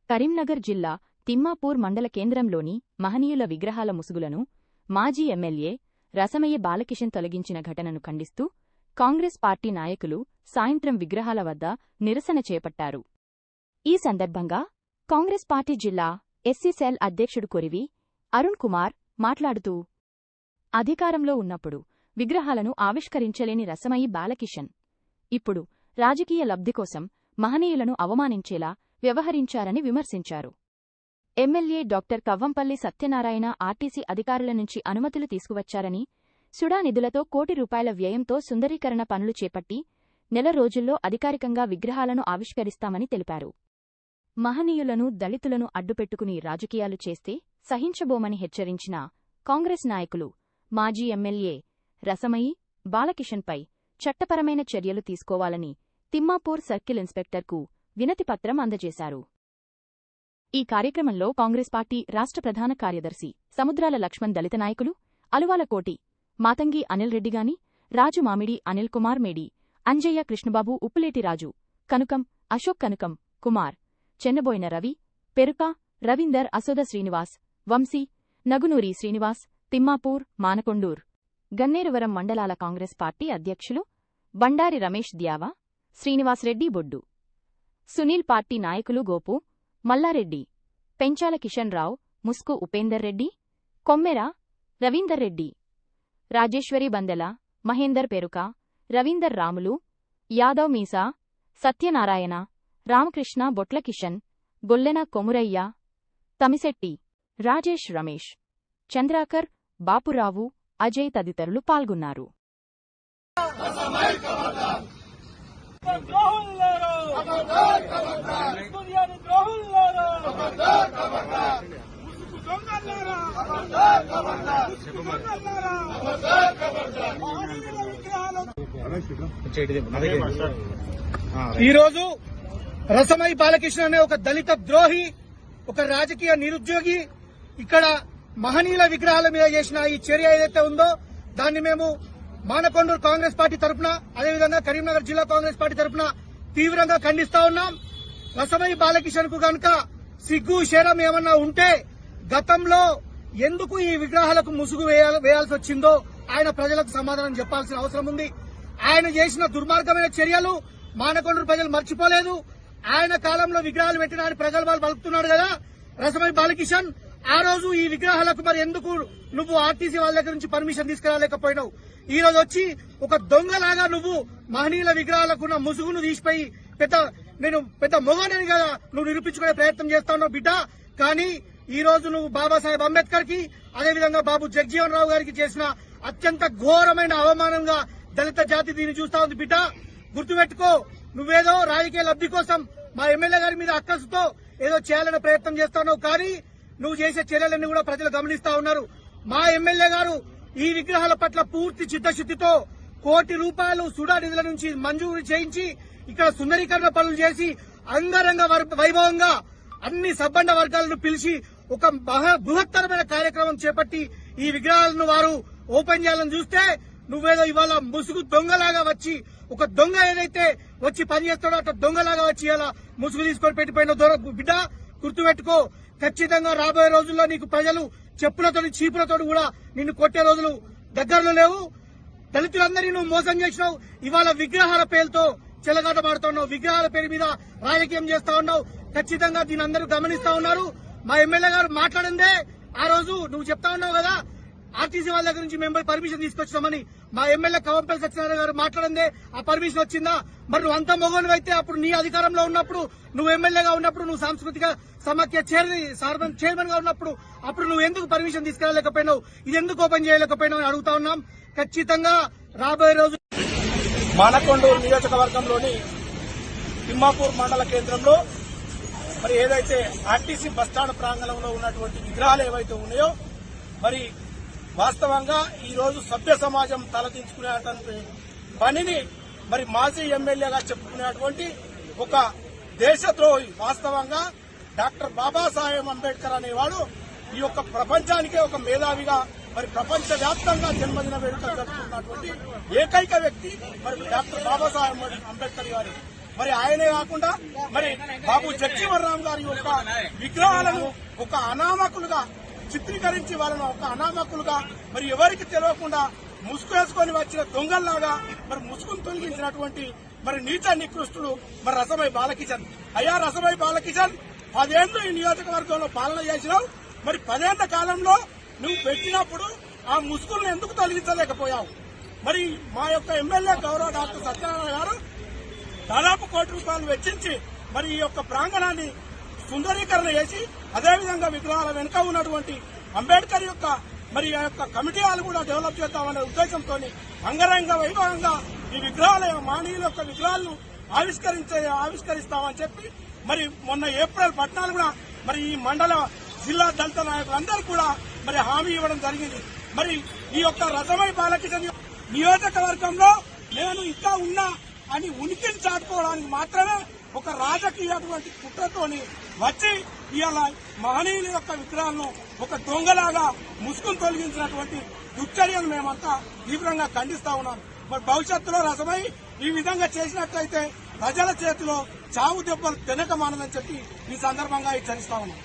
కరీంనగర్ జిల్లా తిమ్మాపూర్ మండల కేంద్రంలోని మహనీయుల విగ్రహాల ముసుగులను మాజీ ఎమ్మెల్యే రసమయ్య బాలకిషన్ తొలగించిన ఘటనను ఖండిస్తూ కాంగ్రెస్ పార్టీ నాయకులు సాయంత్రం విగ్రహాల వద్ద నిరసన చేపట్టారు. ఈ సందర్భంగా కాంగ్రెస్ పార్టీ జిల్లా ఎస్సీ సెల్ అధ్యక్షుడు కొరివి అరుణ్ కుమార్ మాట్లాడుతూ, అధికారంలో ఉన్నప్పుడు విగ్రహాలను ఆవిష్కరించలేని రసమయ్య బాలకిషన్ ఇప్పుడు రాజకీయ లబ్ధి కోసం మహనీయులను అవమానించేలా వ్యవహరించారని విమర్శించారు. MLA doctor Kavvampalli Satyanarayana RTC అధికారుల నుంచి అనుమతులు తీసుకువచ్చారని, సుడా నిధులతో ₹1 కోటి వ్యయంతో సుందరీకరణ పనులు చేపట్టి నెల రోజుల్లో అధికారికంగా విగ్రహాలను ఆవిష్కరిస్తామని తెలిపారు. మహనీయులను, దళితులను అడ్డుపెట్టుకుని రాజకీయాలు చేస్తే సహించబోమని హెచ్చరించిన కాంగ్రెస్ నాయకులు మాజీ ఎమ్మెల్యే రసమయ్య బాలకిషన్పై చట్టపరమైన చర్యలు తీసుకోవాలని తిమ్మాపూర్ సర్కిల్ ఇన్స్పెక్టర్కు వినతిపత్రం అందజేశారు. ఈ కార్యక్రమంలో కాంగ్రెస్ పార్టీ రాష్ట్ర ప్రధాన కార్యదర్శి సముద్రాల లక్ష్మణ్, దళిత నాయకులు అలువాల కోటి, మాతంగి అనిల్ రెడ్డిగాని, రాజు మామిడి, అనిల్ కుమార్ మేడి, అంజయ్య, కృష్ణబాబు, ఉప్పులేటి రాజు, కనుకం, అశోక్, కనుకం కుమార్, చెన్నబోయిన రవి, పెరుక, రవీందర్, అసోద శ్రీనివాస్, వంశీ, నగునూరి శ్రీనివాస్, తిమ్మాపూర్, మానకొండూర్, గన్నేరువరం మండలాల కాంగ్రెస్ పార్టీ అధ్యక్షులు బండారి రమేష్, ద్యావా, శ్రీనివాసరెడ్డి, బొడ్డు సునీల్, పార్టీ నాయకులు గోపు, మల్లారెడ్డి, పెంచాల కిషన్ రావు, ముస్కు ఉపేందర్ రెడ్డి, కొమ్మెర రవీందర్ రెడ్డి, రాజేశ్వరి బందెల, మహేందర్, పెరుక, రవీందర్, రాములు, యాదవ్, మీసా, సత్యనారాయణ, రామకృష్ణ, బొట్ల కిషన్, గొల్లెన కొమురయ్య, తమిశెట్టి, రాజేష్, రమేష్, చంద్రాకర్, బాపురావు, అజయ్ తదితరులు పాల్గొన్నారు. ఈరోజు రసమయ్య బాలకృష్ణ అనే ఒక దళిత ద్రోహి, ఒక రాజకీయ నిరుద్యోగి ఇక్కడ మహనీయుల విగ్రహాల మీద చేసిన ఈ చర్య ఏదైతే ఉందో దాన్ని మేము మానకొండూరు కాంగ్రెస్ పార్టీ తరఫున, అదేవిధంగా కరీంనగర్ జిల్లా కాంగ్రెస్ పార్టీ తరఫున తీవ్రంగా ఖండిస్తా ఉన్నాం. రసమయ్య బాలకిషన్ కు గనుక సిగ్గు శరం ఏమన్నా ఉంటే గతంలో ఎందుకు ఈ విగ్రహాలకు ముసుగు వేయాల్సి వచ్చిందో ఆయన ప్రజలకు సమాధానం చెప్పాల్సిన అవసరం ఉంది. ఆయన చేసిన దుర్మార్గమైన చర్యలు మానకొండూరు ప్రజలు మర్చిపోలేదు. ఆయన కాలంలో విగ్రహాలు పెట్టిన ప్రగల్భాలు పలుకుతున్నాడు కదా రసమయ్య బాలకిషన్. ఆ రోజు ఈ విగ్రహాలకు మరి ఎందుకు నువ్వు ఆర్టీసీ వాళ్ళ దగ్గర నుంచి పర్మిషన్ తీసుకురాలేకపోయినావు? ఈ రోజు వచ్చి ఒక దొంగలాగా నువ్వు మహనీయుల విగ్రహాలకు ఉన్న ముసుగును తీసిపోయి నేను పెద్ద మొగనని కదా నువ్వు నిరూపించుకునే ప్రయత్నం చేస్తా ఉన్నావు బిడ్డ. కానీ ఈ రోజు నువ్వు బాబాసాహెబ్ అంబేద్కర్ కి, అదేవిధంగా బాబు జగజీవన్ రావు గారికి చేసిన అత్యంత ఘోరమైన అవమానంగా దళిత జాతి దీన్ని చూస్తా ఉంది బిడ్డ. గుర్తుపెట్టుకో, నువ్వేదో రాజకీయ లబ్ధి కోసం మా ఎమ్మెల్యే గారి మీద అక్కసుతో ఏదో చేయాలనే ప్రయత్నం చేస్తున్నావు. కానీ నువ్వు చేసే చర్యలన్నీ కూడా ప్రజలు గమనిస్తా ఉన్నారు. మా ఎమ్మెల్యే గారు ఈ విగ్రహాల పట్ల పూర్తి చిత్తశుద్దితో ₹1 కోటి సుడా నిధుల నుంచి మంజూరు చేయించి ఇక్కడ సుందరీకరణ పనులు చేసి అంగరంగ వైభవంగా అన్ని సబ్బండ వర్గాలను పిలిచి ఒక బృహత్తరమైన కార్యక్రమం చేపట్టి ఈ విగ్రహాలను వారు ఓపెన్ చేయాలని చూస్తే నువ్వేదో ఇవాళ ముసుగు దొంగలాగా వచ్చి, ఒక దొంగ ఏదైతే వచ్చి పనిచేస్తాడో అట్లా దొంగలాగా వచ్చి ఇలా ముసుగు తీసుకొని పెట్టిపోయిన బిడ్డ. గుర్తుపెట్టుకో, ఖచ్చితంగా రాబోయే రోజుల్లో నీకు ప్రజలు చెప్పులతో చీపులతో కూడా నిన్ను కొట్టే రోజులు దగ్గరలో లేవు. దళితులందరినీ నువ్వు మోసం చేసినావు. ఇవాళ విగ్రహాల పేరుతో చెలగాట మాడుతున్నావు, విగ్రహాల పేరు మీద రాజకీయం చేస్తా ఉన్నావు. ఖచ్చితంగా దీని అందరూ గమనిస్తా ఉన్నారు. మా ఎమ్మెల్యే గారు మాట్లాడిందే ఆ రోజు నువ్వు చెప్తా ఉన్నావు కదా ఆర్టీసీ వాళ్ళ దగ్గర నుంచి మేము పర్మిషన్ తీసుకొచ్చామని. మా ఎమ్మెల్యే కవంపల్లి సత్యనారాయణ గారు మాట్లాడిందే ఆ పర్మిషన్ వచ్చిందా? మరి నువ్వు అంత మొగను అయితే అప్పుడు నీ అధికారంలో ఉన్నప్పుడు, నువ్వు ఎమ్మెల్యేగా ఉన్నప్పుడు, నువ్వు సాంస్కృతిక సమాఖ్య చైర్మన్ గా ఉన్నప్పుడు అప్పుడు నువ్వు ఎందుకు పర్మిషన్ తీసుకురాలేకపోయినావు? ఇది ఎందుకు ఓపెన్ చేయలేకపోయినావు అని అడుగుతా ఉన్నాం. ఖచ్చితంగా రాబోయే రోజు మానకొండూరు నియోజకవర్గంలోని తిమ్మాపూర్ మండల కేంద్రంలో మరి ఏదైతే ఆర్టీసీ బస్టాండ్ ప్రాంగణంలో ఉన్నటువంటి విగ్రహాలు ఏవైతే ఉన్నాయో మరి వాస్తవంగా ఈ రోజు సభ్య సమాజం తలదించుకునేటువంటి పనిని మరి మాజీ ఎమ్మెల్యేగా చెప్పుకునేటువంటి ఒక దేశద్రోహి, వాస్తవంగా డాక్టర్ బాబాసాహెబ్ అంబేద్కర్ అనేవాడు ఈ యొక్క ప్రపంచానికే ఒక మేధావిగా మరి ప్రపంచవ్యాప్తంగా జన్మదిన వేడుకలు జరుపుకున్నటువంటి ఏకైక వ్యక్తి మరి డాక్టర్ బాబాసాహెబ్ అంబేద్కర్ గారు. మరి ఆయనే కాకుండా మరి బాబు జగజీవన్ రామ్ గారి యొక్క విగ్రహాలను ఒక అనామకులుగా చిత్రీకరించి వాళ్ళను ఒక అనామకులుగా మరి ఎవరికి తెలియకుండా ముసుగు వేసుకొని వచ్చిన దొంగల్లాగా మరి ముసుగును తొలగించినటువంటి మరి నీచ నికృష్టుడు మరి రసమై బాలకిషన్. అయ్యా రసమై బాలకిషన్, 10 ఏళ్లు ఈ నియోజకవర్గంలో పాలన చేసినావు. మరి 10 ఏళ్ల కాలంలో నువ్వు పెట్టినప్పుడు ఆ ముసుగులను ఎందుకు తొలగించలేకపోయావు? మరి మా యొక్క ఎమ్మెల్యే గౌరవ డాక్టర్ సత్యనారాయణ గారు దాదాపు ₹1 కోటి వెచ్చించి మరి ఈ యొక్క ప్రాంగణాన్ని సుందరీకరణ చేసి అదేవిధంగా విగ్రహాల వెనుక ఉన్నటువంటి అంబేద్కర్ యొక్క మరి ఆ యొక్క కమిటీ హాల్ కూడా డెవలప్ చేద్దామనే ఉద్దేశంతో అంగరంగ వైభవంగా ఈ విగ్రహాల మానవుల యొక్క విగ్రహాలను ఆవిష్కరిస్తామని చెప్పి మరి మొన్న ఏప్రిల్ 14న మరి ఈ మండల జిల్లా దళిత నాయకులందరూ కూడా మరి హామీ ఇవ్వడం జరిగింది. మరి ఈ యొక్క రసమై బాలకిషన్ నియోజకవర్గంలో నేను ఇంకా ఉన్నా అని ఉనికిని చాటుకోవడానికి మాత్రమే ఒక రాజకీయటువంటి కుట్రతోని వచ్చి ఇవాళ మహనీయుల యొక్క విగ్రహాలను ఒక దొంగలాగా ముసుగును తొలగించినటువంటి దుశ్చర్యను మేమంతా తీవ్రంగా ఖండిస్తా ఉన్నాం. మరి భవిష్యత్తులో రసమై ఈ విధంగా చేసినట్లయితే ప్రజల చేతిలో చావు దెబ్బలు తినకమానదని చెప్పి ఈ సందర్భంగా హెచ్చరిస్తా ఉన్నాం.